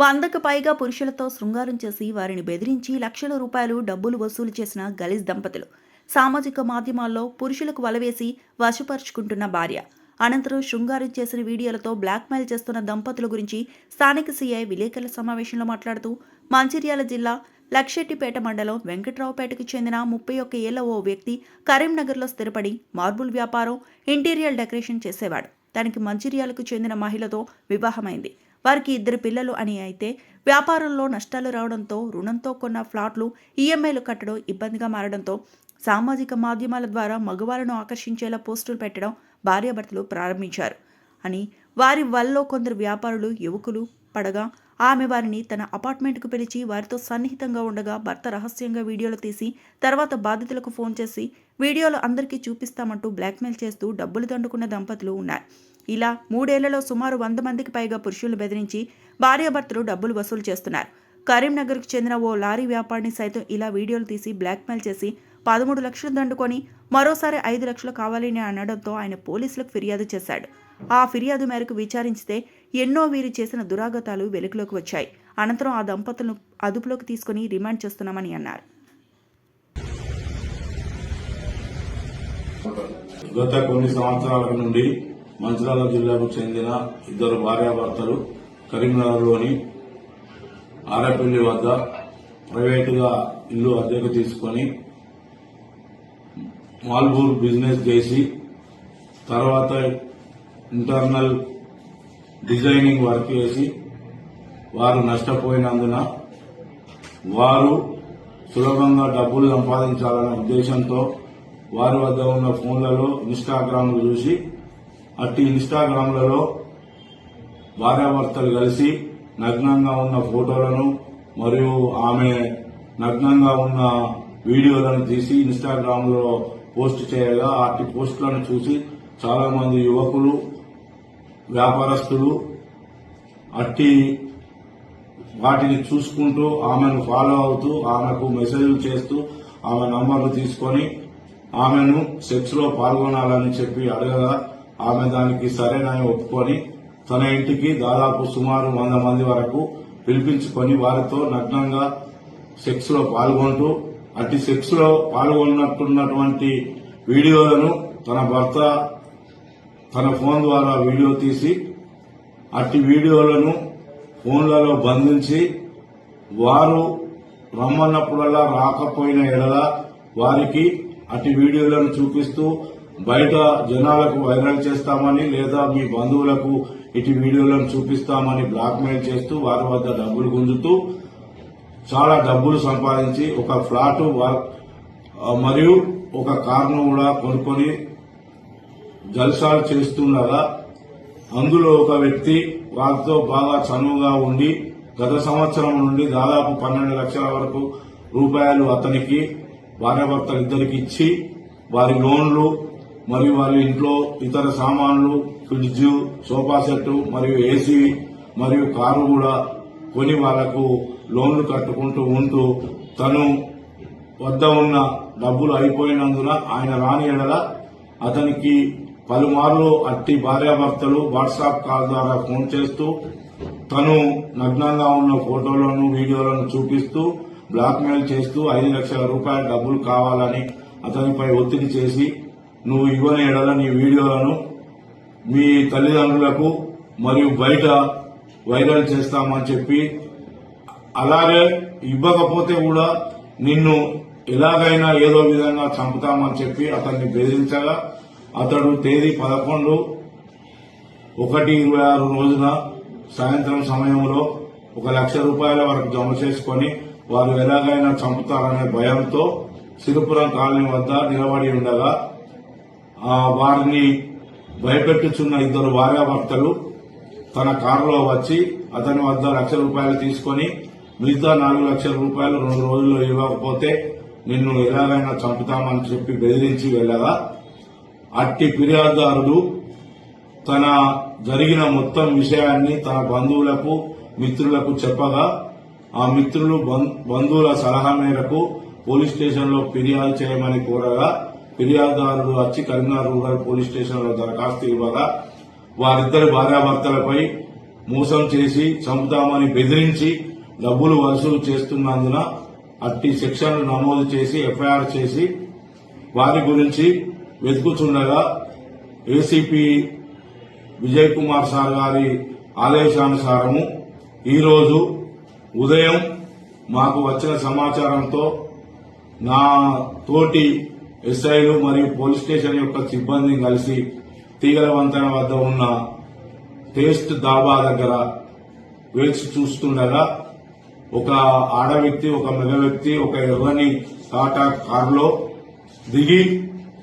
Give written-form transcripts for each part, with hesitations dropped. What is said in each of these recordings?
100కు పైగా పురుషులతో శృంగారం చేసి వారిని బెదిరించి లక్షల రూపాయలు డబ్బులు వసూలు చేసిన గలీజ్ దంపతులు. సామాజిక మాధ్యమాల్లో పురుషులకు వలవేసి వశపరుచుకుంటున్న భార్య. అనంతరం శృంగారం చేసిన వీడియోలతో బ్లాక్మెయిల్ చేస్తున్న దంపతుల గురించి స్థానిక సీఐ విలేకరుల సమావేశంలో మాట్లాడుతూ, మంచిర్యాల జిల్లా లక్షెట్టిపేట మండలం వెంకట్రావుపేటకు చెందిన 31 ఏళ్ల ఓ వ్యక్తి కరీంనగర్లో స్థిరపడి మార్బుల్ వ్యాపారం, ఇంటీరియర్ డెకరేషన్ చేసేవాడు. తనకి మంచిర్యాలకు చెందిన మహిళతో వివాహమైంది. వారికి 2 పిల్లలు అని. అయితే వ్యాపారంలో నష్టాలు రావడంతో రుణంతో కొన్న ఫ్లాట్లు ఈఎంఐలు కట్టడం ఇబ్బందిగా మారడంతో సామాజిక మాధ్యమాల ద్వారా మగవాళ్ళను ఆకర్షించేలా పోస్టులు పెట్టడం భార్యాభర్తలు ప్రారంభించారు అని. వారి వల్ల కొందరు వ్యాపారులు యువకులు పడగా ఆమె వారిని తన అపార్ట్మెంట్కు పిలిచి వారితో సన్నిహితంగా ఉండగా భర్త రహస్యంగా వీడియోలు తీసి తర్వాత బాధితులకు ఫోన్ చేసి వీడియోలు అందరికీ చూపిస్తామంటూ బ్లాక్మెయిల్ చేస్తూ డబ్బులు దండుకున్న దంపతులు ఉన్నారు. ఇలా 3 ఏళ్లలో సుమారు 100 మందికి పైగా పురుషులను బెదిరించి భార్యాభర్తలు డబ్బులు వసూలు చేస్తున్నారు. కరీంనగర్కు చెందిన ఓ లారీ వ్యాపారిని సైతం ఇలా వీడియోలు తీసి బ్లాక్మెయిల్ చేసి 13 లక్షలు దండుకొని మరోసారి 5 లక్షలు కావాలని అనడంతో ఆయన పోలీసులకు ఫిర్యాదు చేశాడు. ఆ ఫిర్యాదు మేరకు విచారించితే ఎన్నో వీరు చేసిన దురాగతాలు వెలుగులోకి వచ్చాయి. అనంతరం ఆ దంపతులను అదుపులోకి తీసుకుని రిమాండ్ చేస్తున్నామని అన్నారు. గత కొన్ని సంవత్సరాల నుండి మంచిర్యాల జిల్లాకు చెందిన 2 భార్యాభర్తలు కరీంనగర్లోని ఆరేపల్లి వద్ద ప్రైవేటుగా ఇల్లు అద్దెకు తీసుకుని మాల్బూర్ బిజినెస్ చేసి తర్వాత ఇంటర్నల్ డిజైనింగ్ వర్క్ చేసి వారు నష్టపోయినందున వారు సులభంగా డబ్బులు సంపాదించాలనే ఉద్దేశంతో వారి వద్ద ఉన్న ఫోన్లలో ఇన్స్టాగ్రామ్లు చూసి అట్టి ఇన్స్టాగ్రామ్లలో భార్యాభర్తలు కలిసి నగ్నంగా ఉన్న ఫోటోలను మరియు ఆమె నగ్నంగా ఉన్న వీడియోలను తీసి ఇన్స్టాగ్రామ్ లో పోస్ట్ చేయగా అట్టి పోస్టులను చూసి చాలా మంది యువకులు, వ్యాపారస్తులు అట్టి వాటిని చూసుకుంటూ ఆమెను ఫాలో అవుతూ ఆమెకు మెసేజ్లు చేస్తూ ఆమె నంబర్లు తీసుకొని ఆమెను సెక్స్ లో పాల్గొనాలని చెప్పి అడగగా ఆమె దానికి సరేనని ఒప్పుకొని తన ఇంటికి దాదాపు సుమారు 100 మంది వరకు పిలిపించుకొని వారితో నగ్నంగా సెక్స్ లో పాల్గొంటూ అట్టి సెక్స్ లో పాల్గొన్నట్టున్నటువంటి వీడియోలను తన భర్త తన ఫోన్ ద్వారా వీడియో తీసి అట్టి వీడియోలను ఫోన్లలో బంధించి వారు రమ్మన్నప్పుడల్లా రాకపోయిన ఎడల వారికి అట్టి వీడియోలను చూపిస్తూ బయట జనాలకు వైరల్ చేస్తామని లేదా మీ బంధువులకు ఇటు వీడియోలను చూపిస్తామని బ్లాక్మెయిల్ చేస్తూ వారి వద్ద డబ్బులు గుంజుతూ చాలా డబ్బులు సంపాదించి ఒక ఫ్లాట్ మరియు ఒక కార్ను కూడా కొనుక్కొని జల్సాలు చేస్తుండగా అందులో ఒక వ్యక్తి వారితో బాగా చనువుగా ఉండి గత సంవత్సరం నుండి దాదాపు 12 లక్షల వరకు రూపాయలు అతనికి భార్యాభర్తలిద్దరికి ఇచ్చి వారి లోన్లు మరియు వారి ఇంట్లో ఇతర సామాన్లు, ఫ్రిడ్జ్, సోఫా సెట్ మరియు ఏసీ మరియు కారు కూడా కొని వాళ్లకు లోన్లు కట్టుకుంటూ ఉంటూ తను వద్ద ఉన్న డబ్బులు అయిపోయినందున ఆయన రాని ఎడల అతనికి పలుమార్లు అట్టి భార్యాభర్తలు వాట్సాప్ కాల్ ద్వారా ఫోన్ చేస్తూ తను నగ్నంగా ఉన్న ఫోటోలను, వీడియోలను చూపిస్తూ బ్లాక్మెయిల్ చేస్తూ 5 లక్షల రూపాయల డబ్బులు కావాలని అతనిపై ఒత్తిడి చేసి నువ్వు ఇవ్వని ఎడల నీ వీడియోలను మీ తల్లిదండ్రులకు మరియు బయట వైరల్ చేస్తామని చెప్పి, అలాగే ఇవ్వకపోతే కూడా నిన్ను ఎలాగైనా ఏదో విధంగా చంపుతామని చెప్పి అతన్ని బెదిరించగా అతడు తేదీ 11/1/26 రోజున సాయంత్రం సమయంలో 1 లక్ష రూపాయల వరకు జమ చేసుకుని వారు ఎలాగైనా చంపుతారనే భయంతో సిరిపురం కాలనీ వద్ద నిలబడి ఉండగా వారిని భయపెట్టుచున్న 2 భార్యాభర్తలు తన కారులో వచ్చి అతని వద్ద 1 లక్ష రూపాయలు తీసుకుని మిగతా 4 లక్షల రూపాయలు 2 రోజుల్లో ఇవ్వకపోతే నిన్ను ఎలాగైనా చంపుతామని చెప్పి బెదిరించి వెళ్లగా అట్టి ఫిర్యాదుదారుడు తన జరిగిన మొత్తం విషయాన్ని తన బంధువులకు, మిత్రులకు చెప్పగా ఆ మిత్రులు బంధువుల సలహా మేరకు పోలీస్ స్టేషన్ లో ఫిర్యాదు చేయమని కోరగా ఫిర్యాదుదారుడు వచ్చి కరీంనగర్ రూరల్ పోలీస్ స్టేషన్ లో దరఖాస్తు ఇవ్వగా వారిద్దరి భార్యాభర్తలపై మోసం చేసి చంపుతామని బెదిరించి డబ్బులు వసూలు చేస్తున్నందున అట్టి సెక్షన్లు నమోదు చేసి ఎఫ్ఐఆర్ చేసి వారి గురించి వెతుకుతుండగా ఏసీపీ విజయ్ కుమార్ సార్ గారి ఆదేశానుసారము ఈరోజు ఉదయం మాకు వచ్చిన సమాచారంతో నా తోటి ఎస్ఐలు మరియు పోలీస్ స్టేషన్ యొక్క సిబ్బందిని కలిసి తీగల వంతెన వద్ద ఉన్న టేస్ట్ దాబా దగ్గర వేచి చూస్తుండగా ఒక ఆడ వ్యక్తి, ఒక మగ వ్యక్తి ఒక ఎర్రని టాటా కారులో దిగి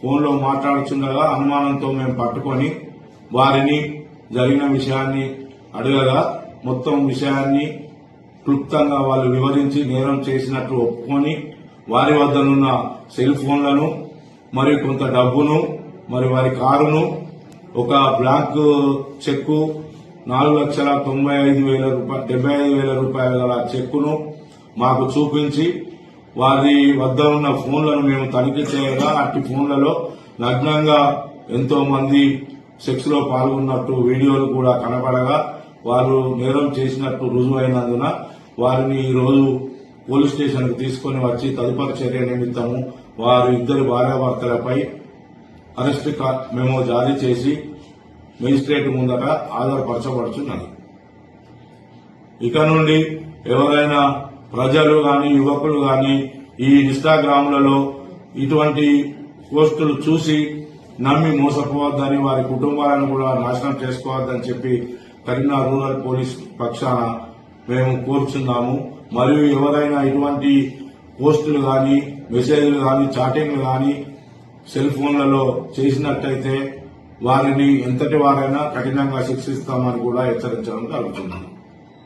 ఫోన్లో మాట్లాడుతుండగా అనుమానంతో మేము పట్టుకొని వారిని జరిగిన విషయాన్ని అడగగా మొత్తం విషయాన్ని క్లుప్తంగా వాళ్ళు వివరించి నేరం చేసినట్లు ఒప్పుకొని వారి వద్దనున్న సెల్ ఫోన్లను మరియు కొంత డబ్బును మరి వారి కారును ఒక బ్లాంక్ చెక్కు 4,95,000 రూపాయల గల చెక్కును మాకు చూపించి వారి వద్ద ఉన్న ఫోన్లను మేము తనిఖీ చేయగా అట్టి ఫోన్లలో నగ్నంగా ఎంతో మంది సెక్స్ లో పాల్గొన్నట్టు వీడియోలు కూడా కనబడగా వారు నేరం చేసినట్టు రుజువైనందున వారిని ఈ రోజు పోలీస్ స్టేషన్ కు తీసుకుని వచ్చి తదుపరి చర్య నిమిత్తము వారి ఇద్దరు భార్యాభర్తలపై అరెస్ట్ మెమో జారీ చేసి మెజిస్ట్రేట్ ముందట ఆధారపరచబడుతున్నది. ఇక నుండి ఎవరైనా ప్రజలు గాని యువకులు గాని ఈ ఇన్స్టాగ్రామ్లలో ఇటువంటి పోస్టులు చూసి నమ్మి మోసపోవద్దని, వారి కుటుంబాలను కూడా నాశనం చేసుకోవద్దని చెప్పి కరీంనగర్ రూరల్ పోలీస్ పక్షాన మేము కోరుచున్నాము. మరియు ఎవరైనా ఇటువంటి పోస్టులు గాని మెసేజ్లు గాని చాటింగ్లు గాని సెల్ ఫోన్లలో చేసినట్టయితే వారిని ఎంతటి వారైనా కఠినంగా శిక్షిస్తామని కూడా హెచ్చరించడం జరుగుతుంది.